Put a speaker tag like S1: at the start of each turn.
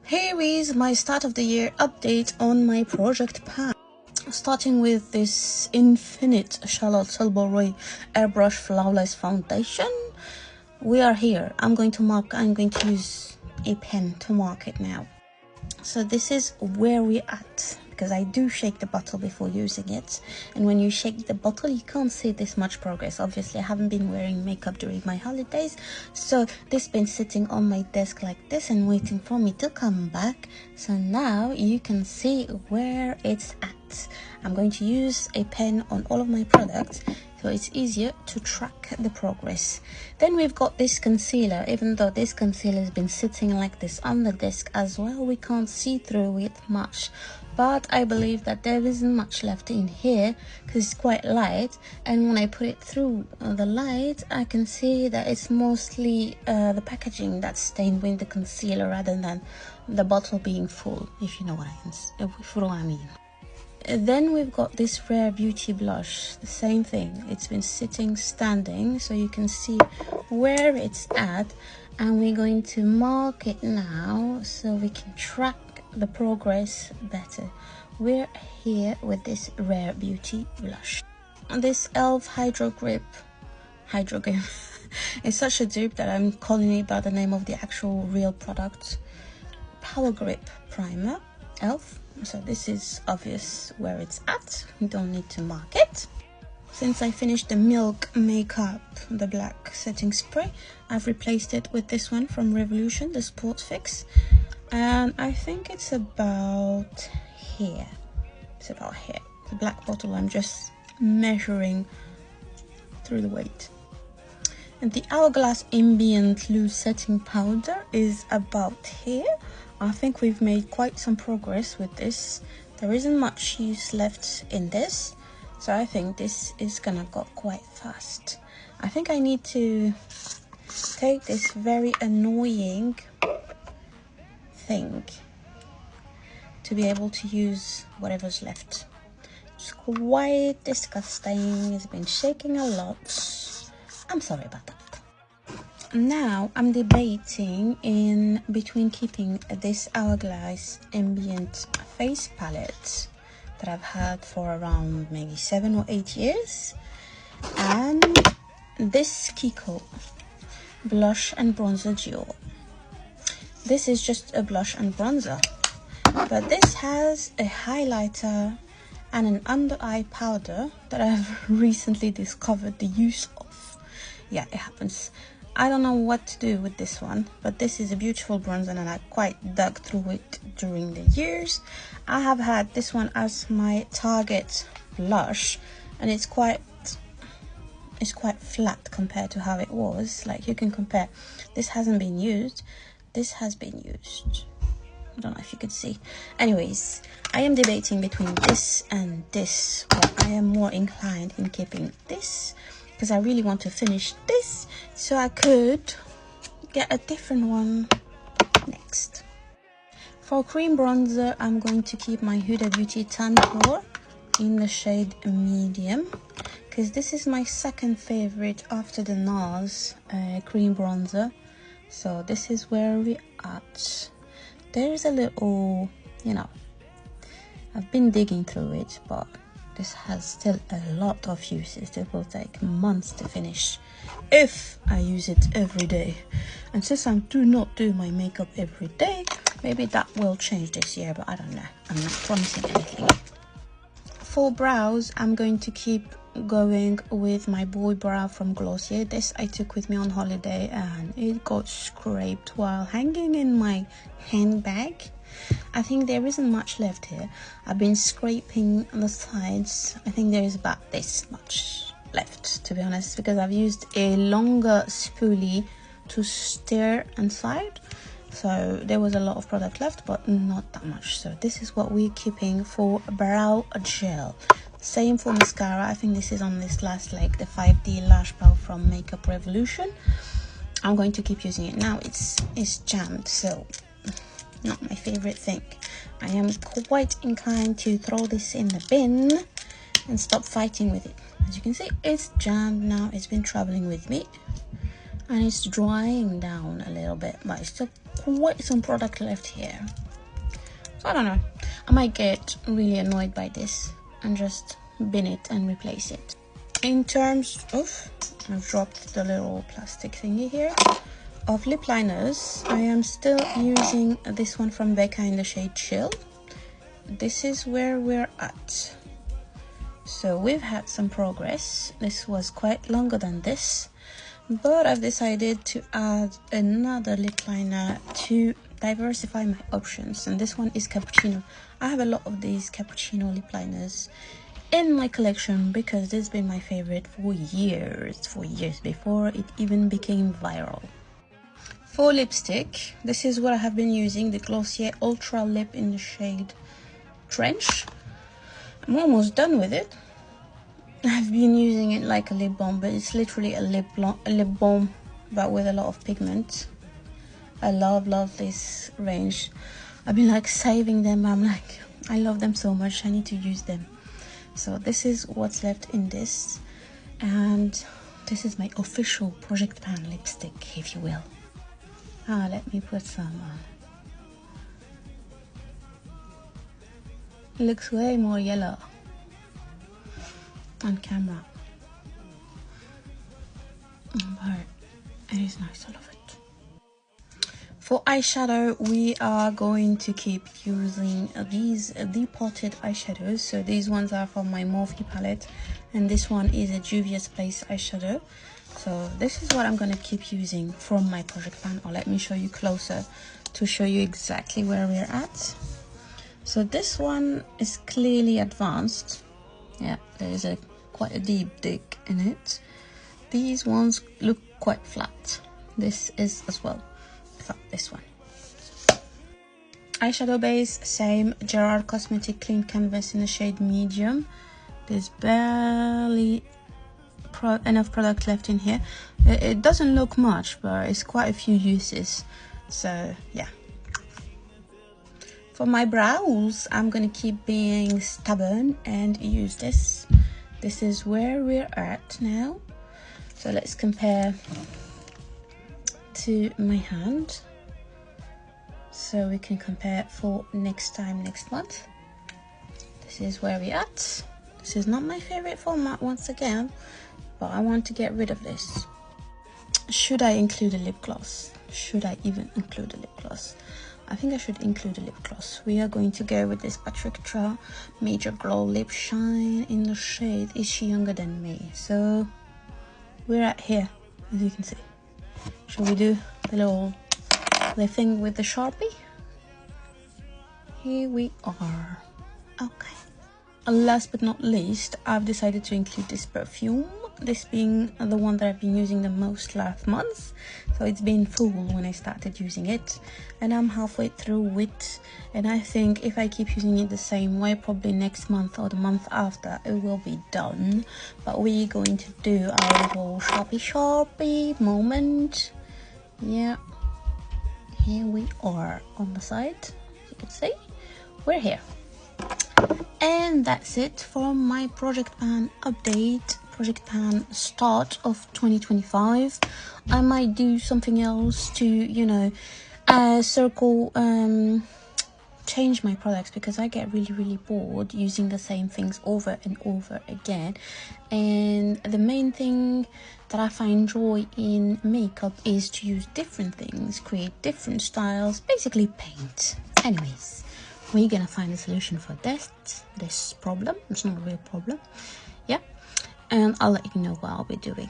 S1: Here is my start of the year update on my project pan. Starting with this Infinite Charlotte Tilbury Airbrush Flawless Foundation. We are here. I'm going to use a pen to mark it now. So this is where we're at, because I do shake the bottle before using it, and when you shake the bottle you can't see this much progress. Obviously I haven't been wearing makeup during my holidays, so this been sitting on my desk like this and waiting for me to come back. So now you can see where it's at. I'm going to use a pen on all of my products so it's easier to track the progress. Then we've got this concealer. Even though this concealer has been sitting like this on the desk as well, we can't see through it much, but I believe that there isn't much left in here because it's quite light, and when I put it through the light I can see that it's mostly the packaging that's stained with the concealer rather than the bottle being full, if you know what I mean. Then we've got this Rare Beauty blush, the same thing. It's been sitting standing so you can see where it's at, and we're going to mark it now so we can track the progress better. We're here with this Rare Beauty blush. This e.l.f. Hydro Grip it's such a dupe that I'm calling it by the name of the actual real product. Power Grip Primer, e.l.f. So this is obvious where it's at. We don't need to mark it. Since I finished the Milk Makeup, the black setting spray, I've replaced it with this one from Revolution, the Sports Fix, and I think it's about here. It's about here. The black bottle, I'm just measuring through the weight. And the Hourglass Ambient Loose Setting Powder is about here. I think we've made quite some progress with this. There isn't much use left in this, so I think this is gonna go quite fast. I think I need to take this very annoying thing to be able to use whatever's left. It's quite disgusting. It's been shaking a lot. I'm sorry about that. Now I'm debating in between keeping this Hourglass Ambient face palette that I've had for around maybe 7 or 8 years, and this Kiko blush and bronzer duo. This is just a blush and bronzer, but this has a highlighter and an under eye powder that I've recently discovered the use of. Yeah, it happens. I don't know what to do with this one, but this is a beautiful bronzer and I quite dug through it during the years. I have had this one as my target blush, and it's quite flat compared to how it was. Like, you can compare. This hasn't been used. This has been used. I don't know if you could see. Anyways, I am debating between this and this, but I am more inclined in keeping this because I really want to finish this so I could get a different one next. For cream bronzer, I'm going to keep my Huda Beauty Tan Core in the shade medium, because this is my second favorite after the NARS cream bronzer. So this is where we're at. There's a little, I've been digging through it, but this has still a lot of uses. It will take months to finish if I use it every day. And since I do not do my makeup every day, maybe that will change this year, but I don't know. I'm not promising anything. For brows, I'm going to keep going with my Boy Brow from Glossier. This I took with me on holiday and it got scraped while hanging in my handbag. I think there isn't much left here. I've been scraping on the sides. I think there is about this much left, to be honest, because I've used a longer spoolie to stir inside. So there was a lot of product left, but not that much. So this is what we're keeping for brow gel. Same for mascara. I think this is on this last leg, the 5D Lash Brow from Makeup Revolution. I'm going to keep using it now. It's jammed, so not my favorite thing. I am quite inclined to throw this in the bin and stop fighting with it. As you can see, it's jammed now. It's been traveling with me. and it's drying down a little bit, but it's still quite some product left here. So I don't know, I might get really annoyed by this and just bin it and replace it. In terms of, I've dropped the little plastic thingy here, of lip liners, I am still using this one from Becca in the shade Chill. This is where we're at. So we've had some progress. This was quite longer than this, but I've decided to add another lip liner to diversify my options, and this one is Cappuccino. I have a lot of these Cappuccino lip liners in my collection because this has been my favorite for years before it even became viral. For lipstick, this is what I have been using, the Glossier Ultra Lip in the shade Trench. I'm almost done with it. I've been using it like a lip balm, but it's literally a lip balm but with a lot of pigment. I love this range. I've been like saving them. I'm like, I love them so much, I need to use them. So this is what's left in this, and this is my official Project Pan lipstick, if you will. Let me put some on. It looks way more yellow on camera, but it is nice, I love it. For eyeshadow, we are going to keep using these depotted eyeshadows. So these ones are from my Morphe palette, and this one is a Juvia's Place eyeshadow. So this is what I'm going to keep using from my Project Pan. Or let me show you closer to show you exactly where we're at. So this one is clearly advanced. Yeah, there is quite a deep dig in it. These ones look quite flat. This is as well. This one. Eyeshadow base, same Gerard Cosmetic Clean Canvas in the shade Medium. There's barely enough product left in here. It doesn't look much, but it's quite a few uses, so yeah. For my brows, I'm gonna keep being stubborn and use this. This is where we're at now. So let's compare to my hand, so we can compare for next month. This is where we're at. This is not my favorite format once again, but I want to get rid of this. Should I include a lip gloss? Should I even include a lip gloss? I think I should include a lip gloss. We are going to go with this Patrick Tra Major Glow Lip Shine in the shade Is She Younger Than Me? So we're at here, as you can see. Shall we do the thing with the Sharpie? Here we are. Okay. Last but not least, I've decided to include this perfume. This being the one that I've been using the most last month. So it's been full when I started using it. And I'm halfway through it. And I think if I keep using it the same way, probably next month or the month after, it will be done. But we're going to do our little Sharpie moment. Yeah. Here we are on the side. As you can see, we're here. And that's it for my Project Pan update, Project Pan start of 2025. I might do something else to, you know, change my products, because I get really bored using the same things over and over again. And the main thing that I find joy in makeup is to use different things, create different styles, basically paint. Anyways, we're gonna find a solution for this problem. It's not a real problem, yeah, and I'll let you know what I'll be doing.